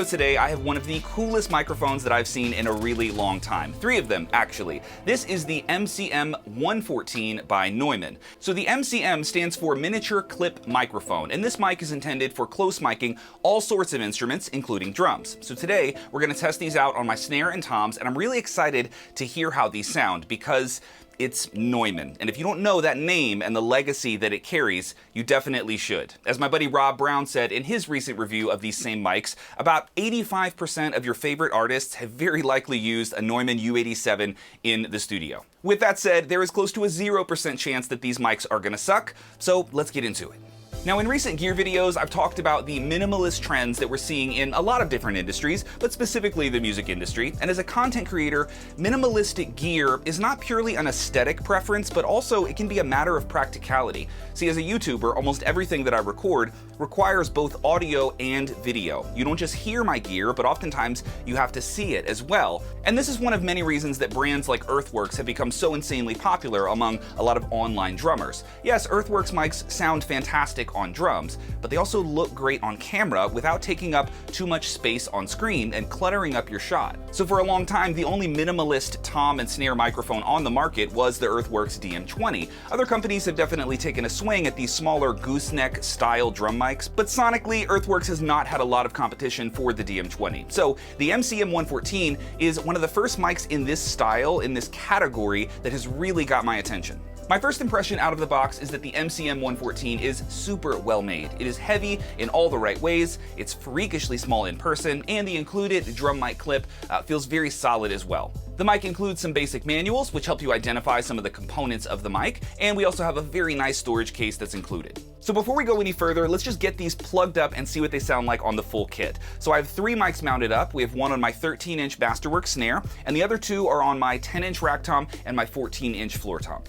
video today, I have one of the coolest microphones that I've seen in a really long time. 3 of them, actually. This is the MCM114 by Neumann. So the MCM stands for Miniature Clip Microphone, and this mic is intended for close miking all sorts of instruments, including drums. So today, we're going to test these out on my snare and toms, and I'm really excited to hear how these sound because it's Neumann. And if you don't know that name and the legacy that it carries, you definitely should. As my buddy Rob Brown said in his recent review of these same mics, about 85% of your favorite artists have very likely used a Neumann U87 in the studio. With that said, there is close to a 0% chance that these mics are gonna suck, so let's get into it. Now, in recent gear videos, I've talked about the minimalist trends that we're seeing in a lot of different industries, but specifically the music industry. And as a content creator, minimalistic gear is not purely an aesthetic preference, but also it can be a matter of practicality. See, as a YouTuber, almost everything that I record requires both audio and video. You don't just hear my gear, but oftentimes you have to see it as well. And this is one of many reasons that brands like Earthworks have become so insanely popular among a lot of online drummers. Yes, Earthworks mics sound fantastic on drums, but they also look great on camera without taking up too much space on screen and cluttering up your shot. So for a long time, the only minimalist tom and snare microphone on the market was the Earthworks DM20. Other companies have definitely taken a swing at these smaller gooseneck style drum mics, but sonically, Earthworks has not had a lot of competition for the DM20. So the MCM114 is one of the first mics in this style, in this category, that has really got my attention. My first impression out of the box is that the MCM114 is super well made. It is heavy in all the right ways, it's freakishly small in person, and the included drum mic clip feels very solid as well. The mic includes some basic manuals, which help you identify some of the components of the mic, and we also have a very nice storage case that's included. So before we go any further, let's just get these plugged up and see what they sound like on the full kit. So I have 3 mics mounted up. We have one on my 13-inch Masterworks snare, and the other 2 are on my 10-inch rack tom and my 14-inch floor tom.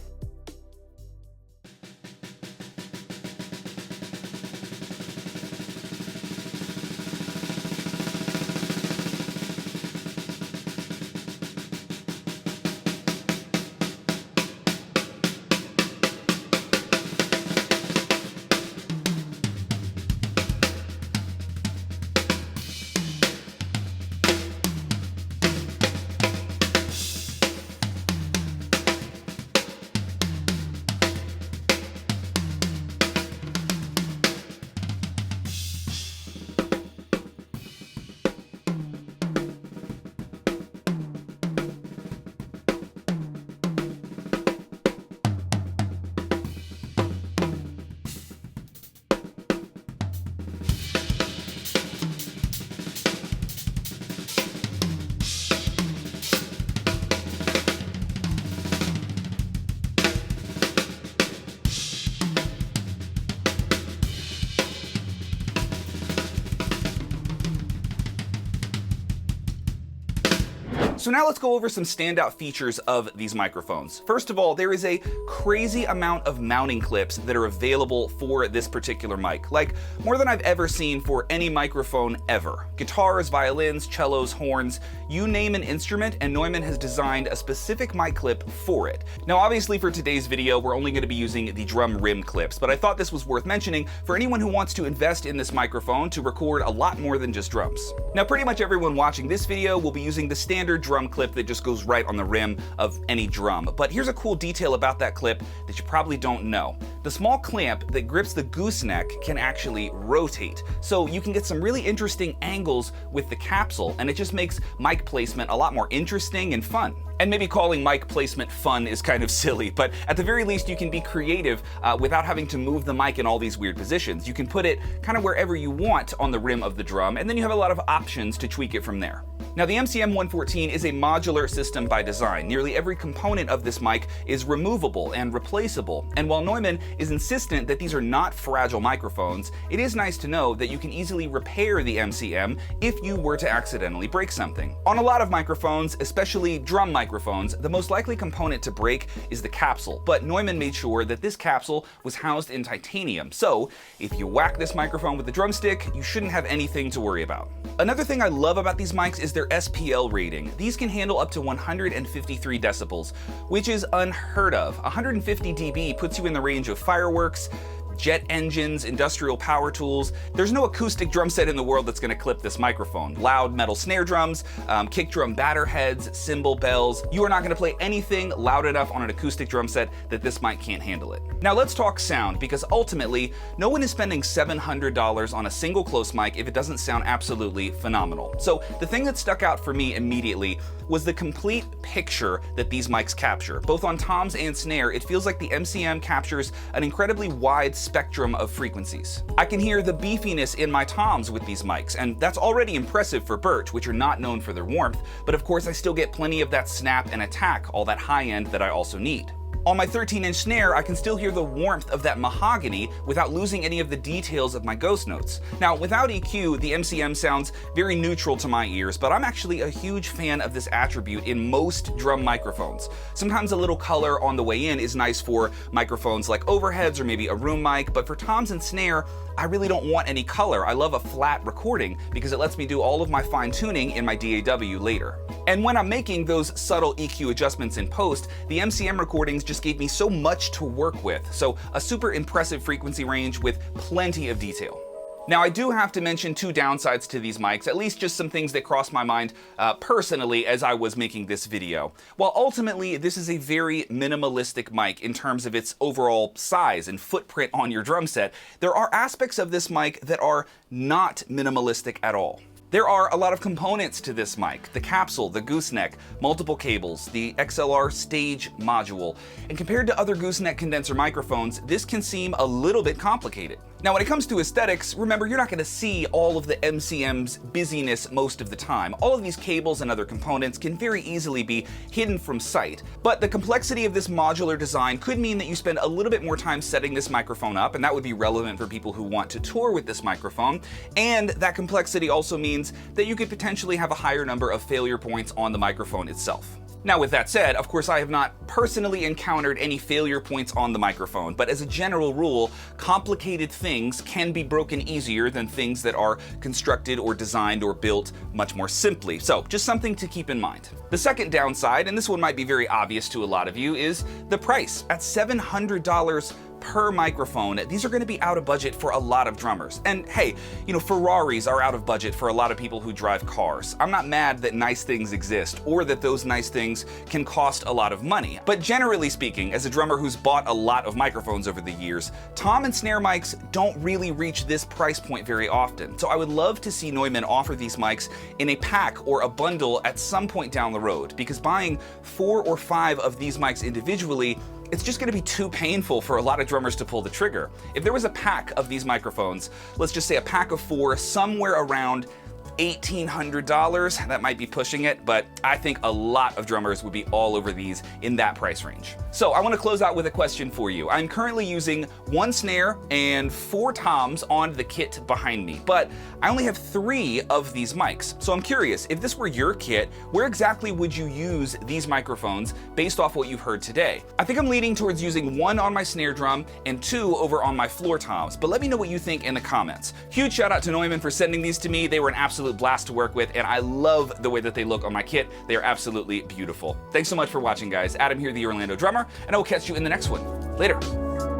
So now let's go over some standout features of these microphones. First of all, there is a crazy amount of mounting clips that are available for this particular mic, like more than I've ever seen for any microphone ever. Guitars, violins, cellos, horns, you name an instrument, and Neumann has designed a specific mic clip for it. Now obviously for today's video, we're only going to be using the drum rim clips, but I thought this was worth mentioning for anyone who wants to invest in this microphone to record a lot more than just drums. Now pretty much everyone watching this video will be using the standard drum clip that just goes right on the rim of any drum. But here's a cool detail about that clip that you probably don't know. The small clamp that grips the gooseneck can actually rotate, so you can get some really interesting angles with the capsule, and it just makes mic placement a lot more interesting and fun. And maybe calling mic placement fun is kind of silly, but at the very least you can be creative without having to move the mic in all these weird positions. You can put it kind of wherever you want on the rim of the drum, and then you have a lot of options to tweak it from there. Now the MCM114 is a modular system by design. Nearly every component of this mic is removable and replaceable, and while Neumann is insistent that these are not fragile microphones, it is nice to know that you can easily repair the MCM if you were to accidentally break something. On a lot of microphones, especially drum microphones, the most likely component to break is the capsule, but Neumann made sure that this capsule was housed in titanium, so if you whack this microphone with a drumstick, you shouldn't have anything to worry about. Another thing I love about these mics is their SPL rating. These can handle up to 153 decibels, which is unheard of. 150 dB puts you in the range of fireworks, jet engines, industrial power tools. There's no acoustic drum set in the world that's going to clip this microphone. Loud metal snare drums, kick drum batter heads, cymbal bells. You are not going to play anything loud enough on an acoustic drum set that this mic can't handle it. Now let's talk sound, because ultimately, no one is spending $700 on a single close mic if it doesn't sound absolutely phenomenal. So the thing that stuck out for me immediately was the complete picture that these mics capture. Both on toms and snare, it feels like the MCM captures an incredibly wide spectrum of frequencies. I can hear the beefiness in my toms with these mics, and that's already impressive for Birch, which are not known for their warmth, but of course I still get plenty of that snap and attack, all that high end that I also need. On my 13-inch snare, I can still hear the warmth of that mahogany without losing any of the details of my ghost notes. Now, without EQ, the MCM sounds very neutral to my ears, but I'm actually a huge fan of this attribute in most drum microphones. Sometimes a little color on the way in is nice for microphones like overheads or maybe a room mic, but for toms and snare, I really don't want any color. I love a flat recording because it lets me do all of my fine tuning in my DAW later. And when I'm making those subtle EQ adjustments in post, the MCM recordings just gave me so much to work with. So a super impressive frequency range with plenty of detail. Now, I do have to mention two downsides to these mics, at least just some things that crossed my mind personally as I was making this video. While ultimately this is a very minimalistic mic in terms of its overall size and footprint on your drum set, there are aspects of this mic that are not minimalistic at all. There are a lot of components to this mic: the capsule, the gooseneck, multiple cables, the XLR stage module, and compared to other gooseneck condenser microphones, this can seem a little bit complicated. Now, when it comes to aesthetics, remember, you're not going to see all of the MCM's busyness most of the time. All of these cables and other components can very easily be hidden from sight, but the complexity of this modular design could mean that you spend a little bit more time setting this microphone up, and that would be relevant for people who want to tour with this microphone, and that complexity also means that you could potentially have a higher number of failure points on the microphone itself. Now, with that said, of course I have not personally encountered any failure points on the microphone, but as a general rule, complicated things can be broken easier than things that are constructed or designed or built much more simply. So, just something to keep in mind. The second downside, and this one might be very obvious to a lot of you, is the price. At $700 per microphone, these are going to be out of budget for a lot of drummers. And hey, you know, Ferraris are out of budget for a lot of people who drive cars. I'm not mad that nice things exist or that those nice things can cost a lot of money. But generally speaking, as a drummer who's bought a lot of microphones over the years, tom and snare mics don't really reach this price point very often. So I would love to see Neumann offer these mics in a pack or a bundle at some point down the road, because buying 4 or 5 of these mics individually, it's just going to be too painful for a lot of drummers to pull the trigger. If there was a pack of these microphones, let's just say a pack of 4, somewhere around $1,800, that might be pushing it, but I think a lot of drummers would be all over these in that price range. So I want to close out with a question for you. I'm currently using 1 snare and 4 toms on the kit behind me, but I only have 3 of these mics. So I'm curious, if this were your kit, where exactly would you use these microphones based off what you've heard today? I think I'm leaning towards using 1 on my snare drum and 2 over on my floor toms, but let me know what you think in the comments. Huge shout out to Neumann for sending these to me. They were an absolute blast to work with, and I love the way that they look on my kit. They are absolutely beautiful. Thanks so much for watching, guys. Adam here, the Orlando Drummer, and I will catch you in the next one. Later.